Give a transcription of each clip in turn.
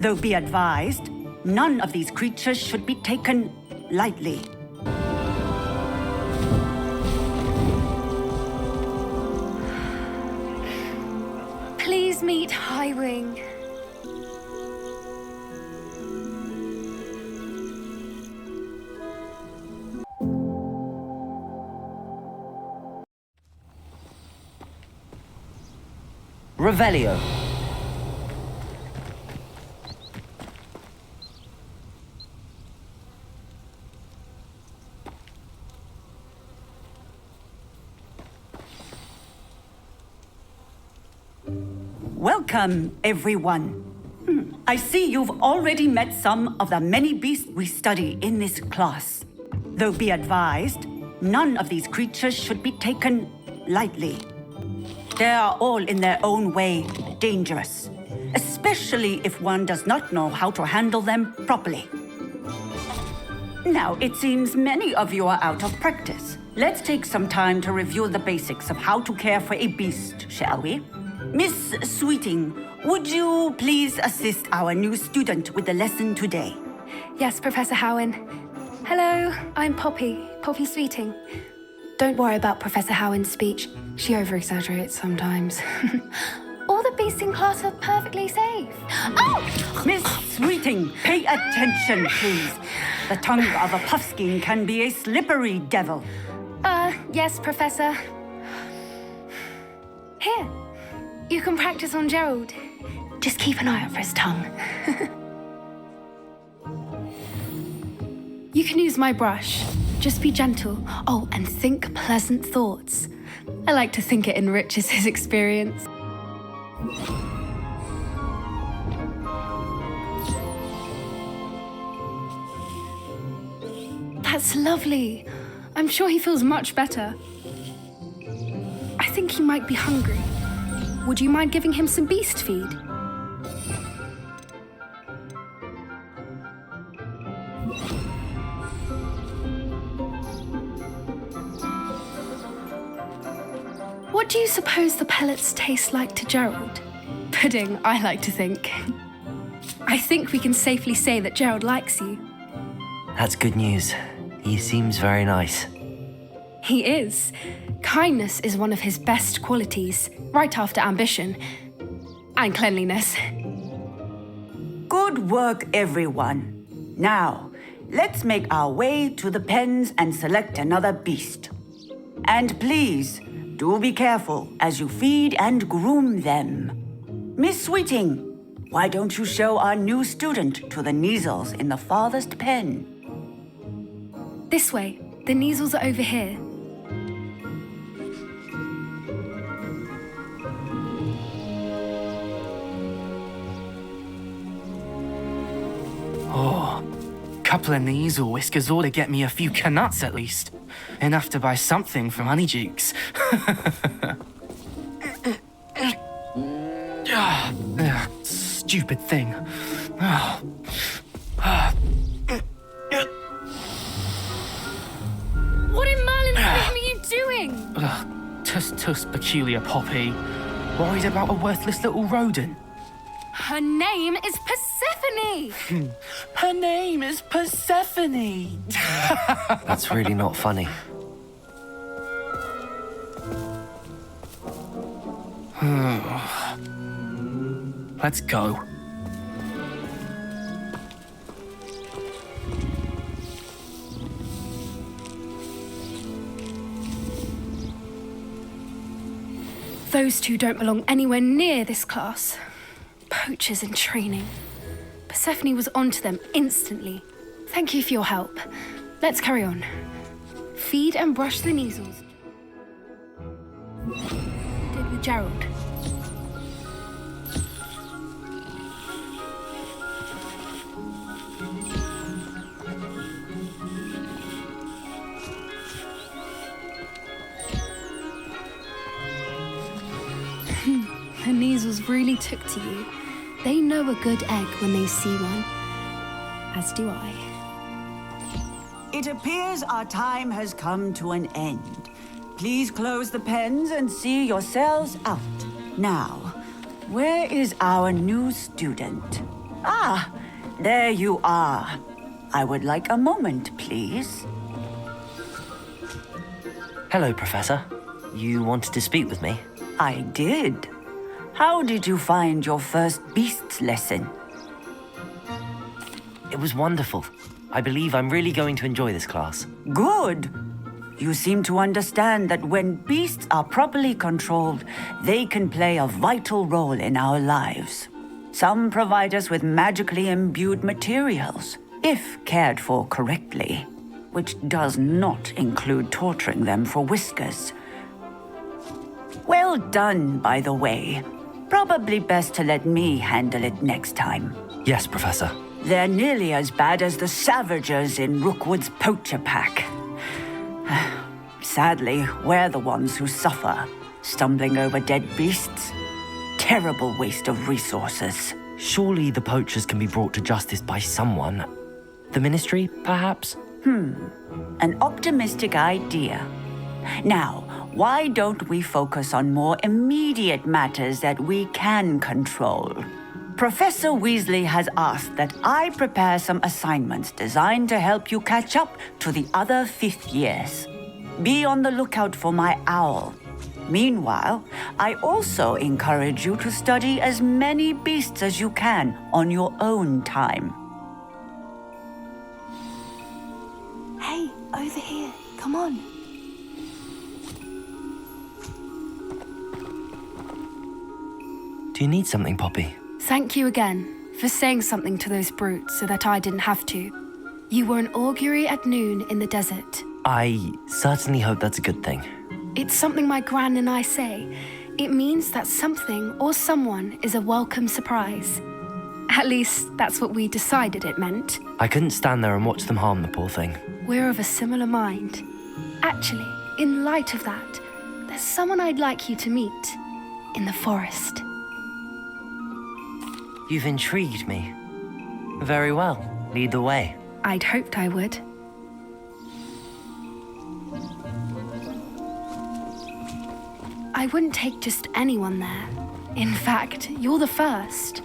Though be advised, none of these creatures should be taken lightly. Please meet Highwing. Revelio. Welcome, everyone. I see you've already met some of the many beasts we study in this class. Though be advised, none of these creatures should be taken lightly. They are all in their own way dangerous, especially if one does not know how to handle them properly. Now, it seems many of you are out of practice. Let's take some time to review the basics of how to care for a beast, shall we? Miss Sweeting, would you please assist our new student with the lesson today? Yes, Professor Howen. Hello, I'm Poppy Sweeting. Don't worry about Professor Howen's speech. She over-exaggerates sometimes. All the beasts in class are perfectly safe. Oh! Miss Sweeting, pay attention, please. The tongue of a puffskein can be a slippery devil. Yes, Professor. Here, you can practice on Gerald. Just keep an eye out for his tongue. You can use my brush. Just be gentle. Oh, and think pleasant thoughts. I like to think it enriches his experience. That's lovely. I'm sure he feels much better. I think he might be hungry. Would you mind giving him some beast feed? What do you suppose the pellets taste like to Gerald? Pudding, I like to think. I think we can safely say that Gerald likes you. That's good news. He seems very nice. He is. Kindness is one of his best qualities, right after ambition and cleanliness. Good work, everyone. Now, let's make our way to the pens and select another beast. And please, do be careful as you feed and groom them. Miss Sweeting, why don't you show our new student to the Neasels in the farthest pen? This way. The Neasels are over here. Oh, couple of Neasel whiskers ought to get me a few canuts at least. Enough to buy something from Honeydukes. Stupid thing. What in Merlin's name are you doing? Tuss, peculiar Poppy. Worried about a worthless little rodent. Her name is Persephone! Her name is Persephone! That's really not funny. Let's go. Those two don't belong anywhere near this class. Poachers in training. Persephone was onto them instantly. Thank you for your help. Let's carry on. Feed and brush the Neasels. Did with Gerald. The Neasels really took to you. They know a good egg when they see one. As do I. It appears our time has come to an end. Please close the pens and see yourselves out. Now, where is our new student? Ah, there you are. I would like a moment, please. Hello, Professor. You wanted to speak with me? I did. How did you find your first beasts lesson? It was wonderful. I believe I'm really going to enjoy this class. Good. You seem to understand that when beasts are properly controlled, they can play a vital role in our lives. Some provide us with magically imbued materials, if cared for correctly, which does not include torturing them for whiskers. Well done, by the way. Probably best to let me handle it next time. Yes, Professor. They're nearly as bad as the Savagers in Rookwood's poacher pack. Sadly, we're the ones who suffer, stumbling over dead beasts. Terrible waste of resources. Surely the poachers can be brought to justice by someone. The Ministry, perhaps? An optimistic idea. Now, why don't we focus on more immediate matters that we can control? Professor Weasley has asked that I prepare some assignments designed to help you catch up to the other fifth years. Be on the lookout for my owl. Meanwhile, I also encourage you to study as many beasts as you can on your own time. Hey, over here. Come on. Do you need something, Poppy? Thank you again for saying something to those brutes so that I didn't have to. You were an augury at noon in the desert. I certainly hope that's a good thing. It's something my gran and I say. It means that something or someone is a welcome surprise. At least, that's what we decided it meant. I couldn't stand there and watch them harm the poor thing. We're of a similar mind. Actually, in light of that, there's someone I'd like you to meet in the forest. You've intrigued me. Very well. Lead the way. I'd hoped I would. I wouldn't take just anyone there. In fact, you're the first.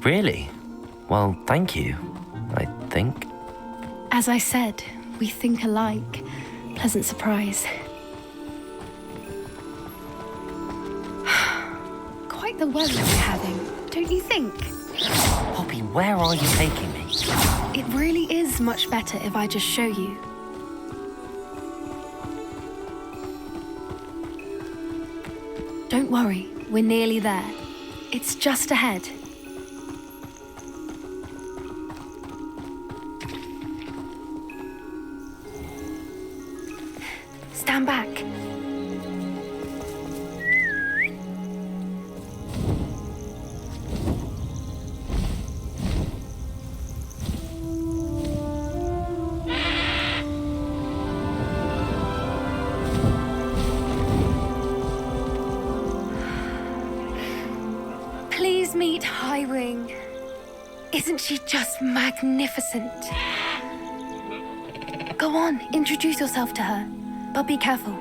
Really? Well, thank you, I think. As I said, we think alike. Pleasant surprise. Quite the weather we're having, don't you think? Poppy, where are you taking me? It really is much better if I just show you. Don't worry, we're nearly there. It's just ahead. Stand back. Please meet Highwing. Isn't she just magnificent? Go on, introduce yourself to her. But be careful.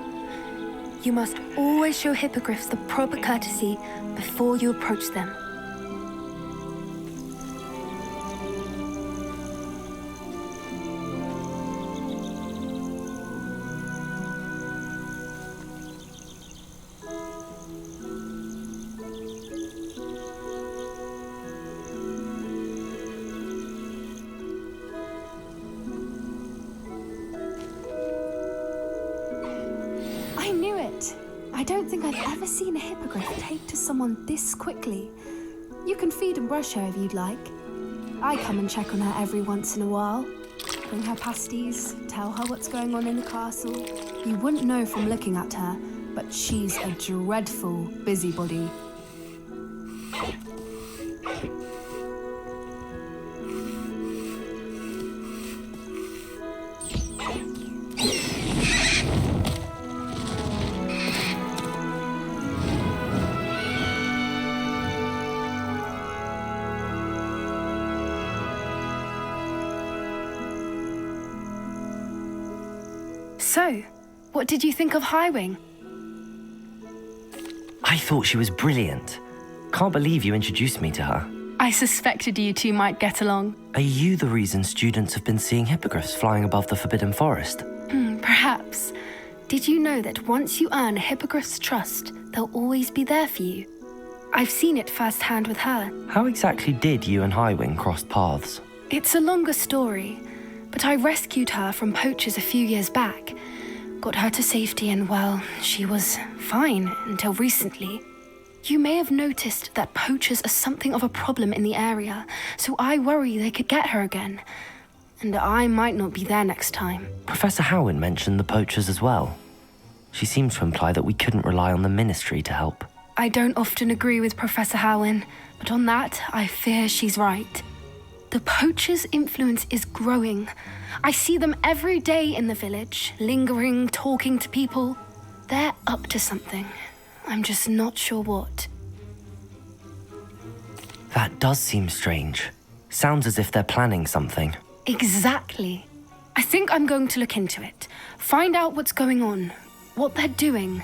You must always show hippogriffs the proper courtesy before you approach them. I knew it. I don't think I've ever seen a hippogriff take to someone this quickly. You can feed and brush her if you'd like. I come and check on her every once in a while. Bring her pasties, tell her what's going on in the castle. You wouldn't know from looking at her, but she's a dreadful busybody. So, what did you think of Highwing? I thought she was brilliant. Can't believe you introduced me to her. I suspected you two might get along. Are you the reason students have been seeing hippogriffs flying above the Forbidden Forest? Perhaps. Did you know that once you earn a hippogriff's trust, they'll always be there for you? I've seen it firsthand with her. How exactly did you and Highwing cross paths? It's a longer story, but I rescued her from poachers a few years back. Got her to safety and, well, she was fine until recently. You may have noticed that poachers are something of a problem in the area, so I worry they could get her again. And I might not be there next time. Professor Howin mentioned the poachers as well. She seems to imply that we couldn't rely on the Ministry to help. I don't often agree with Professor Howin, but on that, I fear she's right. The poachers' influence is growing. I see them every day in the village, lingering, talking to people. They're up to something. I'm just not sure what. That does seem strange. Sounds as if they're planning something. Exactly. I think I'm going to look into it. Find out what's going on, what they're doing.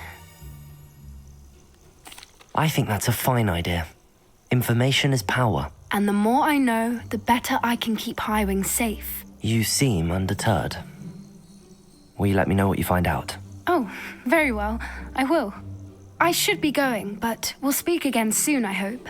I think that's a fine idea. Information is power. And the more I know, the better I can keep Highwing safe. You seem undeterred. Will you let me know what you find out? Oh, very well. I will. I should be going, but we'll speak again soon, I hope.